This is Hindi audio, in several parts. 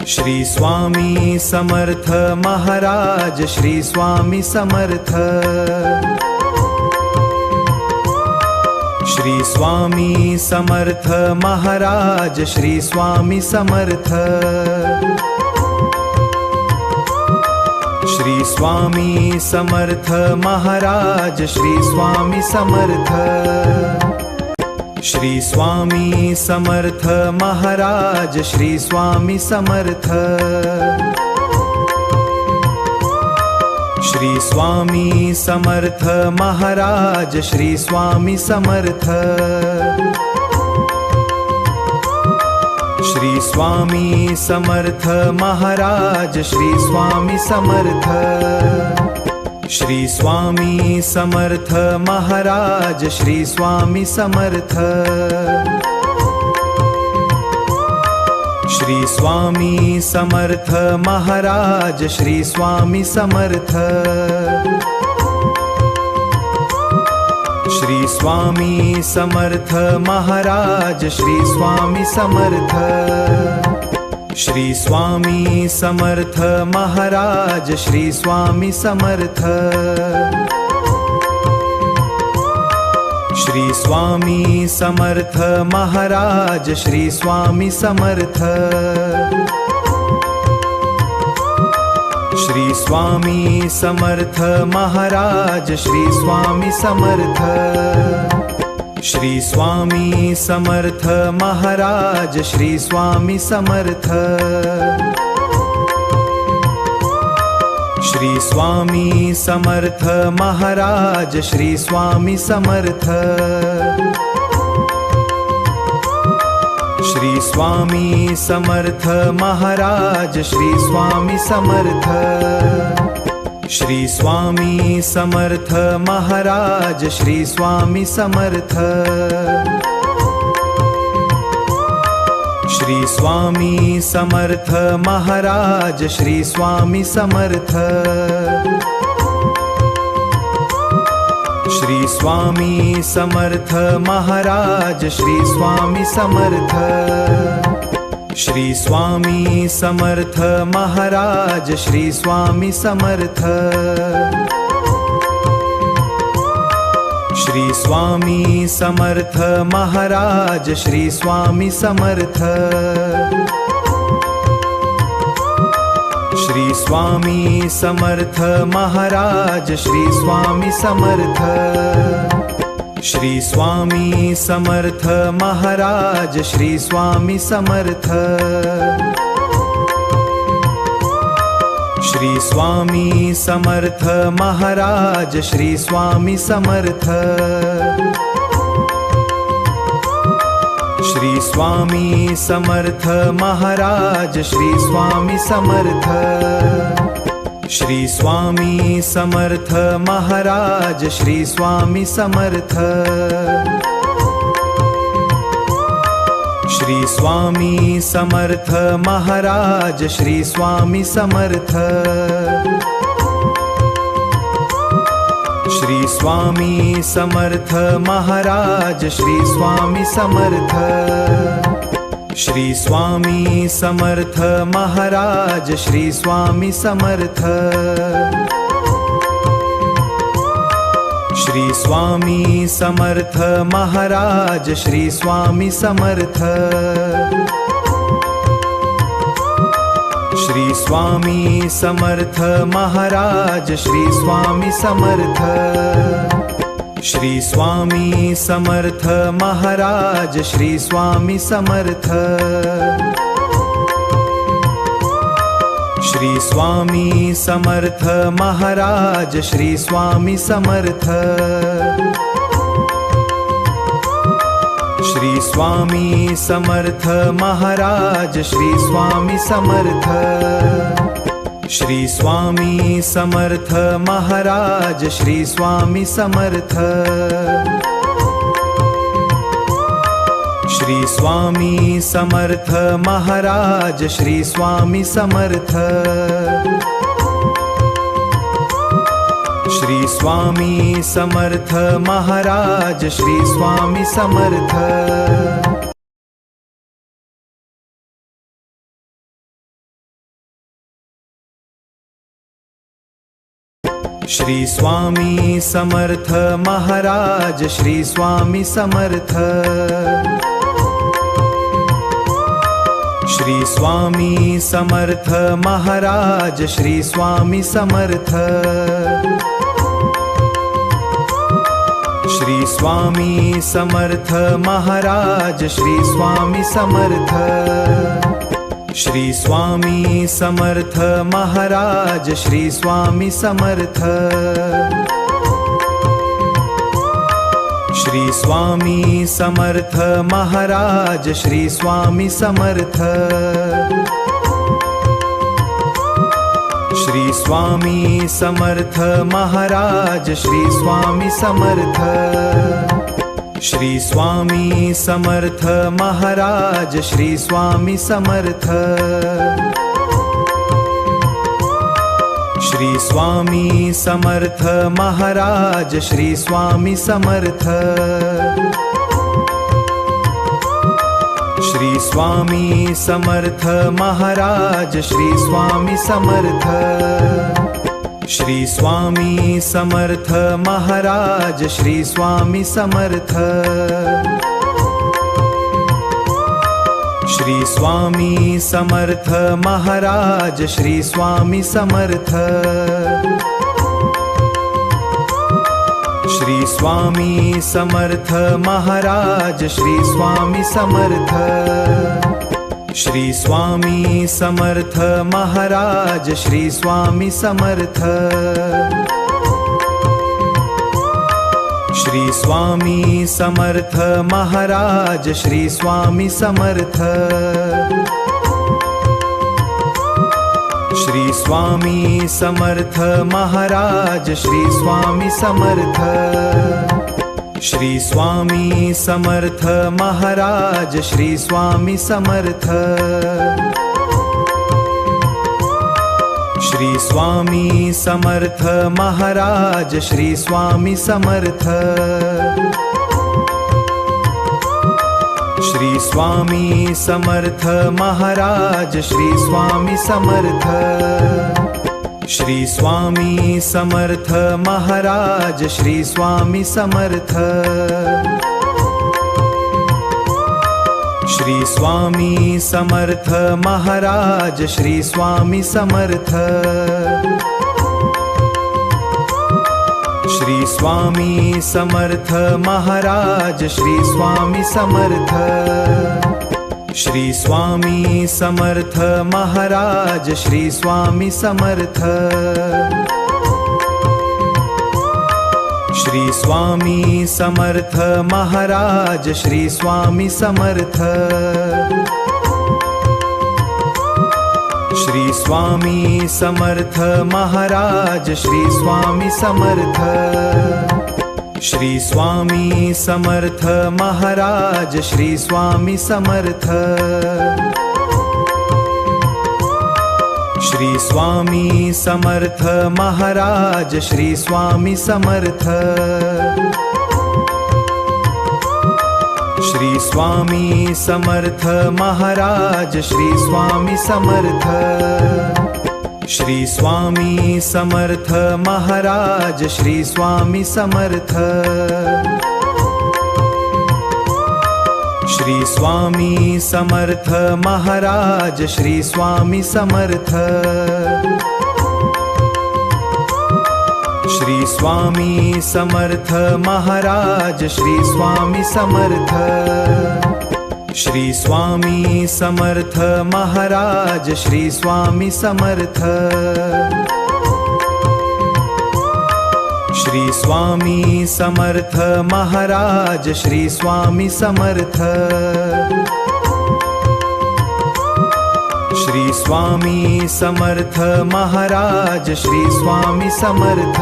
श्री स्वामी समर्थ महाराज, श्री स्वामी समर्थ। श्री स्वामी समर्थ महाराज, श्री स्वामी समर्थ। श्री स्वामी समर्थ महाराज, श्री स्वामी समर्थ। श्री स्वामी समर्थ महाराज, श्री स्वामी समर्थ। श्री स्वामी समर्थ महाराज, श्री स्वामी समर्थ। श्री स्वामी समर्थ महाराज, श्री स्वामी समर्थ। श्री स्वामी समर्थ महाराज, श्री स्वामी समर्थ। श्री स्वामी समर्थ महाराज, श्री स्वामी समर्थ। श्री स्वामी समर्थ महाराज, श्री स्वामी समर्थ। श्री स्वामी समर्थ महाराज, श्री स्वामी समर्थ। श्री स्वामी समर्थ महाराज, श्री स्वामी समर्थ। श्री स्वामी समर्थ महाराज, श्री स्वामी समर्थ। श्री स्वामी समर्थ महाराज, श्री स्वामी समर्थ। श्री स्वामी समर्थ महाराज, श्री स्वामी समर्थ। श्री स्वामी समर्थ महाराज, श्री स्वामी समर्थ। श्री स्वामी समर्थ महाराज, श्री स्वामी समर्थ। श्री स्वामी समर्थ महाराज, श्री स्वामी समर्थ। श्री स्वामी समर्थ महाराज, श्री स्वामी समर्थ। श्री स्वामी समर्थ महाराज, श्री स्वामी समर्थ। श्री स्वामी समर्थ महाराज, श्री स्वामी समर्थ। श्री स्वामी समर्थ महाराज, श्री स्वामी समर्थ। श्री स्वामी समर्थ महाराज, श्री स्वामी समर्थ। श्री स्वामी समर्थ महाराज, श्री स्वामी समर्थ। श्री स्वामी समर्थ महाराज, श्री स्वामी समर्थ। श्री स्वामी समर्थ महाराज, श्री स्वामी समर्थ। श्री स्वामी समर्थ महाराज, श्री स्वामी समर्थ। श्री स्वामी समर्थ महाराज, श्री स्वामी समर्थ। श्री स्वामी समर्थ महाराज, श्री स्वामी समर्थ। श्री स्वामी समर्थ महाराज, श्री स्वामी समर्थ। श्री स्वामी समर्थ महाराज, श्री स्वामी समर्थ। श्री स्वामी समर्थ महाराज, श्री स्वामी समर्थ। श्री स्वामी समर्थ महाराज, श्री स्वामी समर्थ। श्री स्वामी समर्थ महाराज, श्री स्वामी समर्थ। श्री स्वामी समर्थ महाराज, श्री स्वामी समर्थ। श्री स्वामी समर्थ महाराज, श्री स्वामी समर्थ। श्री स्वामी समर्थ महाराज, श्री स्वामी समर्थ। श्री स्वामी समर्थ महाराज श्री स्वामी समर्थ। श्री स्वामी समर्थ महाराज श्री स्वामी समर्थ। श्री स्वामी समर्थ महाराज श्री स्वामी समर्थ। श्री स्वामी समर्थ महाराज श्री स्वामी समर्थ। श्री स्वामी समर्थ महाराज श्री स्वामी समर्थ। श्री स्वामी समर्थ महाराज श्री स्वामी समर्थ। श्री स्वामी समर्थ महाराज श्री स्वामी समर्थ। श्री स्वामी समर्थ महाराज श्री स्वामी समर्थ। श्री स्वामी समर्थ महाराज श्री स्वामी समर्थ। श्री स्वामी समर्थ महाराज श्री स्वामी समर्थ। श्री स्वामी समर्थ महाराज श्री स्वामी समर्थ। श्री स्वामी समर्थ महाराज श्री स्वामी समर्थ। श्री स्वामी समर्थ महाराज श्री स्वामी समर्थ। श्री स्वामी समर्थ महाराज श्री स्वामी समर्थ। श्री स्वामी समर्थ महाराज श्री स्वामी समर्थ। श्री स्वामी समर्थ महाराज श्री स्वामी समर्थ। श्री स्वामी समर्थ महाराज श्री स्वामी समर्थ। श्री स्वामी समर्थ महाराज श्री स्वामी समर्थ। श्री स्वामी समर्थ महाराज श्री स्वामी समर्थ। श्री स्वामी समर्थ महाराज श्री स्वामी समर्थ। श्री स्वामी समर्थ महाराज श्री स्वामी समर्थ। श्री स्वामी समर्थ महाराज श्री स्वामी समर्थ। श्री स्वामी समर्थ महाराज श्री स्वामी समर्थ। श्री स्वामी समर्थ महाराज श्री स्वामी समर्थ। श्री स्वामी समर्थ महाराज श्री स्वामी समर्थ। श्री स्वामी समर्थ महाराज श्री स्वामी समर्थ। श्री स्वामी समर्थ महाराज श्री स्वामी समर्थ। श्री स्वामी समर्थ महाराज श्री स्वामी समर्थ। श्री स्वामी समर्थ महाराज श्री स्वामी समर्थ। श्री स्वामी समर्थ महाराज श्री स्वामी समर्थ। श्री स्वामी समर्थ महाराज श्री स्वामी समर्थ। श्री स्वामी समर्थ महाराज श्री स्वामी समर्थ। श्री स्वामी समर्थ महाराज श्री स्वामी समर्थ।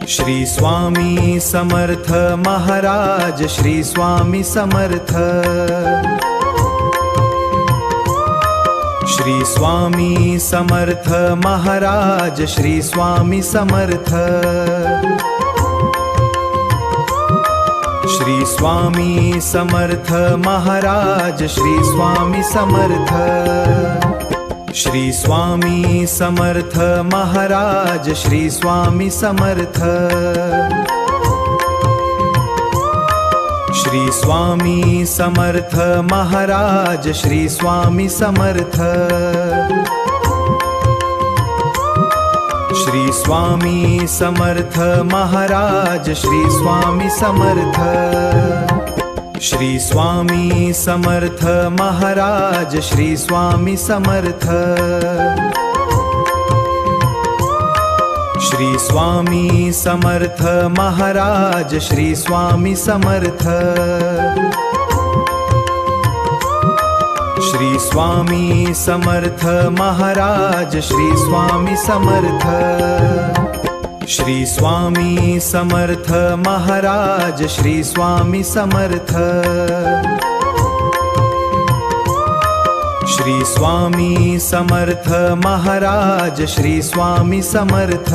श्री स्वामी समर्थ महाराज श्री स्वामी समर्थ। श्री स्वामी समर्थ महाराज श्री स्वामी समर्थ। श्री स्वामी समर्थ महाराज श्री स्वामी समर्थ। श्री स्वामी समर्थ महाराज श्री स्वामी समर्थ श्री स्वामी समर्थ महाराज श्री स्वामी समर्थ श्री स्वामी समर्थ महाराज श्री स्वामी समर्थ श्री स्वामी समर्थ महाराज श्री स्वामी समर्थ श्री स्वामी समर्थ महाराज श्री स्वामी समर्थ श्री स्वामी समर्थ महाराज श्री स्वामी समर्थ श्री स्वामी समर्थ महाराज श्री स्वामी समर्थ श्री स्वामी समर्थ महाराज श्री स्वामी समर्थ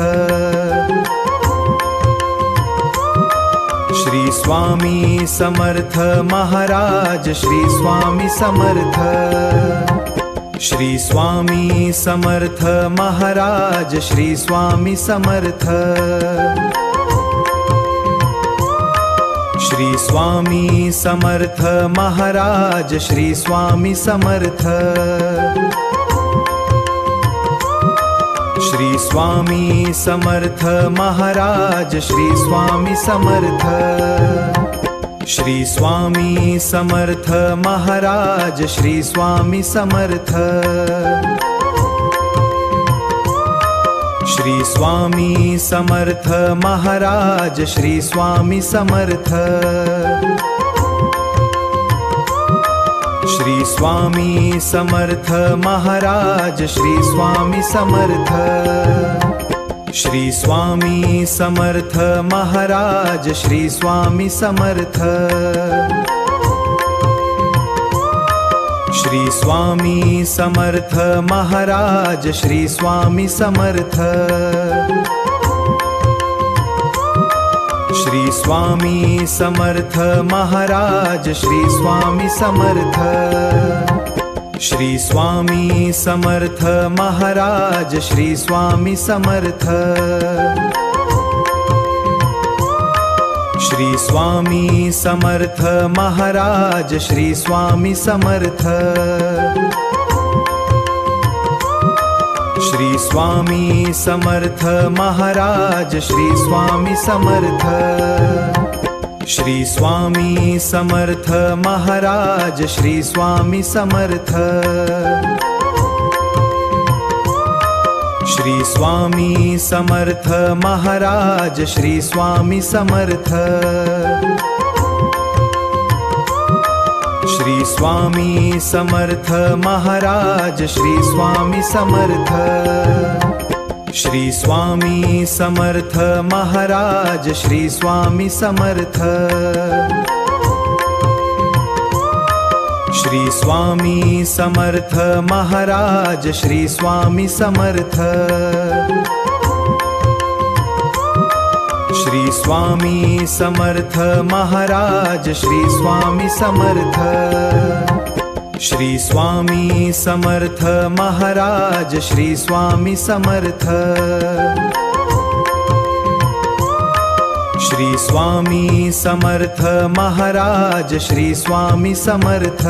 श्री स्वामी समर्थ महाराज श्री स्वामी समर्थ श्री स्वामी समर्थ महाराज श्री स्वामी समर्थ श्री स्वामी समर्थ महाराज श्री स्वामी समर्थ श्री स्वामी समर्थ महाराज श्री स्वामी समर्थ श्री स्वामी समर्थ महाराज श्री स्वामी समर्थ श्री स्वामी समर्थ महाराज श्री स्वामी समर्थ श्री स्वामी समर्थ महाराज श्री स्वामी समर्थ श्री स्वामी समर्थ महाराज श्री स्वामी समर्थ श्री स्वामी समर्थ महाराज श्री स्वामी समर्थ श्री स्वामी समर्थ महाराज श्री स्वामी समर्थ श्री स्वामी समर्थ महाराज श्री स्वामी समर्थ श्री स्वामी समर्थ महाराज श्री स्वामी समर्थ श्री स्वामी समर्थ महाराज श्री स्वामी समर्थ श्री स्वामी समर्थ महाराज श्री स्वामी समर्थ श्री स्वामी समर्थ महाराज श्री स्वामी समर्थ श्री स्वामी समर्थ महाराज श्री स्वामी समर्थ श्री स्वामी समर्थ महाराज श्री स्वामी समर्थ श्री स्वामी समर्थ महाराज श्री स्वामी समर्थ श्री स्वामी समर्थ महाराज श्री स्वामी समर्थ श्री स्वामी समर्थ महाराज श्री स्वामी समर्थ श्री स्वामी समर्थ महाराज श्री स्वामी समर्थ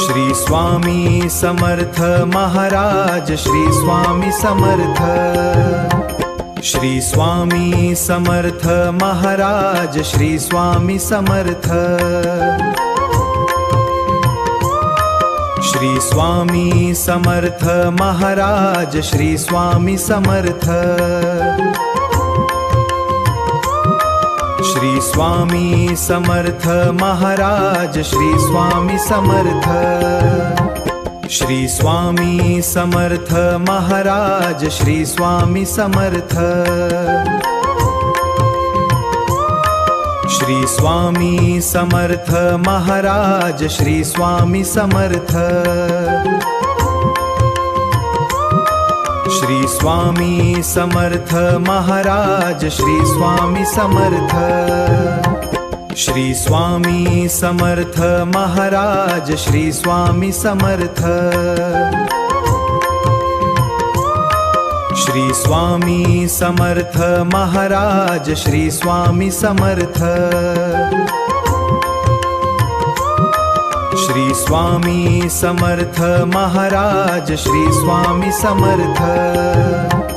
श्री स्वामी समर्थ महाराज श्री स्वामी समर्थ श्री स्वामी समर्थ महाराज श्री स्वामी समर्थ श्री स्वामी समर्थ महाराज श्री स्वामी समर्थ श्री स्वामी समर्थ महाराज श्री स्वामी समर्थ श्री स्वामी समर्थ महाराज श्री स्वामी समर्थ श्री स्वामी समर्थ महाराज श्री स्वामी समर्थ श्री स्वामी समर्थ महाराज श्री स्वामी समर्थ श्री स्वामी समर्थ महाराज श्री स्वामी समर्थ श्री स्वामी समर्थ महाराज श्री स्वामी समर्थ श्री स्वामी समर्थ महाराज श्री स्वामी समर्थ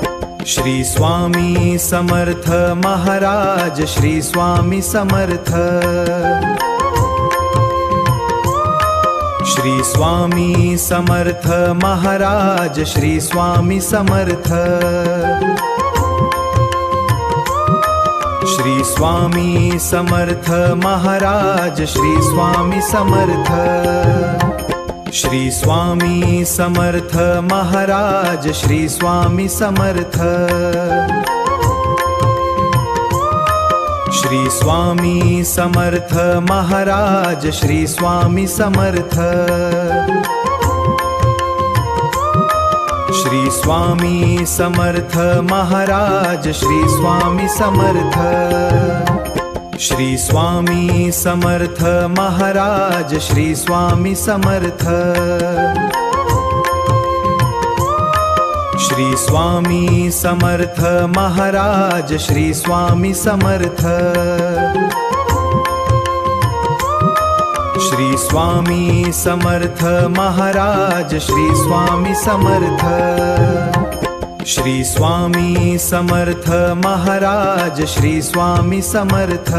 श्री स्वामी समर्थ महाराज श्री स्वामी समर्थ श्री स्वामी समर्थ महाराज श्री स्वामी समर्थ श्री स्वामी समर्थ महाराज श्री स्वामी समर्थ श्री स्वामी समर्थ महाराज श्री स्वामी समर्थ श्री स्वामी समर्थ महाराज श्री स्वामी समर्थ श्री स्वामी समर्थ महाराज श्री स्वामी समर्थ श्री स्वामी समर्थ महाराज श्री स्वामी समर्थ श्री स्वामी समर्थ महाराज श्री स्वामी समर्थ श्री स्वामी समर्थ महाराज श्री स्वामी समर्थ श्री स्वामी समर्थ महाराज श्री स्वामी समर्थ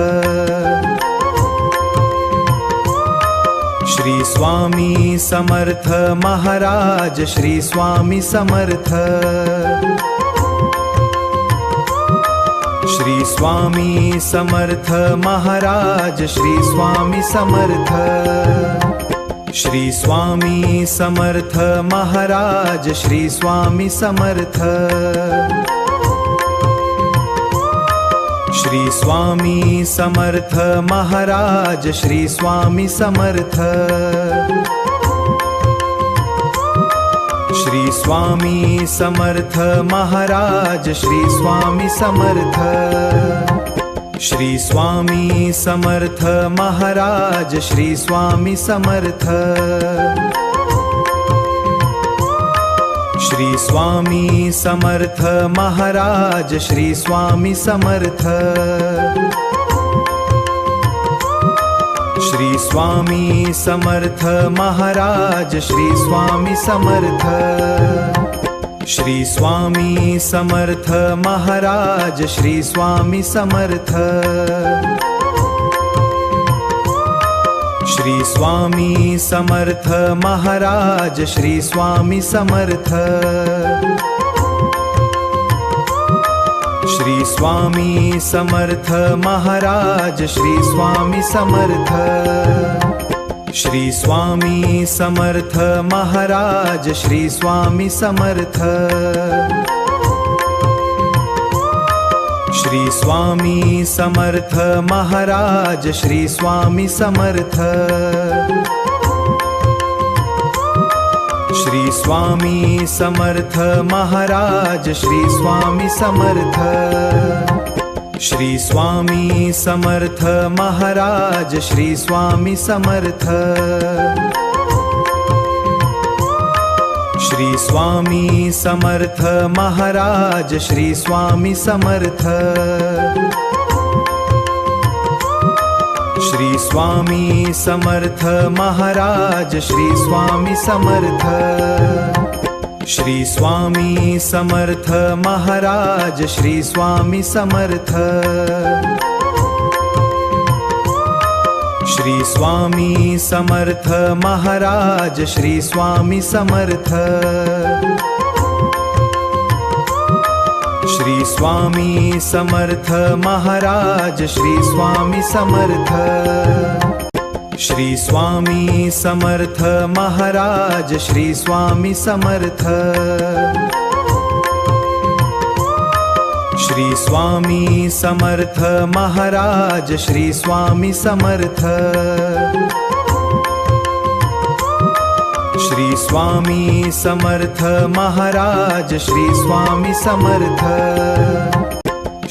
श्री स्वामी समर्थ महाराज श्री स्वामी समर्थ श्री स्वामी समर्थ महाराज श्री स्वामी समर्थ श्री स्वामी समर्थ महाराज श्री स्वामी समर्थ श्री स्वामी समर्थ महाराज श्री स्वामी समर्थ श्री स्वामी समर्थ महाराज श्री स्वामी समर्थ श्री स्वामी समर्थ महाराज श्री स्वामी समर्थ श्री स्वामी समर्थ महाराज श्री स्वामी समर्थ श्री स्वामी समर्थ महाराज श्री स्वामी समर्थ श्री स्वामी समर्थ महाराज श्री स्वामी समर्थ श्री स्वामी समर्थ महाराज श्री स्वामी समर्थ श्री स्वामी समर्थ महाराज श्री स्वामी समर्थ श्री स्वामी समर्थ महाराज श्री स्वामी समर्थ श्री स्वामी समर्थ महाराज श्री स्वामी समर्थ श्री स्वामी समर्थ महाराज श्री स्वामी समर्थ श्री स्वामी समर्थ महाराज श्री स्वामी समर्थ श्री स्वामी समर्थ महाराज श्री स्वामी समर्थ श्री स्वामी समर्थ महाराज श्री स्वामी समर्थ श्री स्वामी समर्थ महाराज श्री स्वामी समर्थ श्री स्वामी समर्थ महाराज श्री स्वामी समर्थ श्री स्वामी समर्थ महाराज श्री स्वामी समर्थ श्री स्वामी समर्थ महाराज श्री स्वामी समर्थ श्री स्वामी समर्थ महाराज श्री स्वामी समर्थ श्री स्वामी समर्थ महाराज श्री स्वामी समर्थ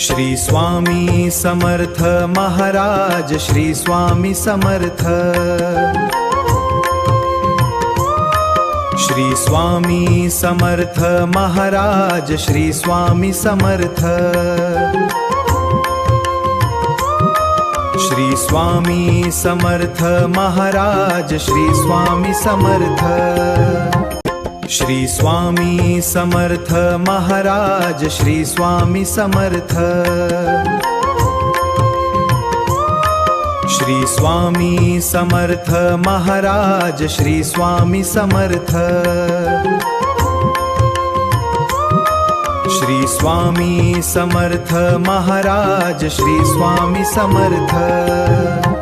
श्री स्वामी समर्थ महाराज श्री स्वामी समर्थ श्री स्वामी समर्थ महाराज श्री स्वामी समर्थ श्री स्वामी समर्थ महाराज श्री स्वामी समर्थ श्री स्वामी समर्थ महाराज श्री स्वामी समर्थ श्री स्वामी समर्थ महाराज श्री स्वामी समर्थ श्री स्वामी समर्थ महाराज श्री स्वामी समर्थ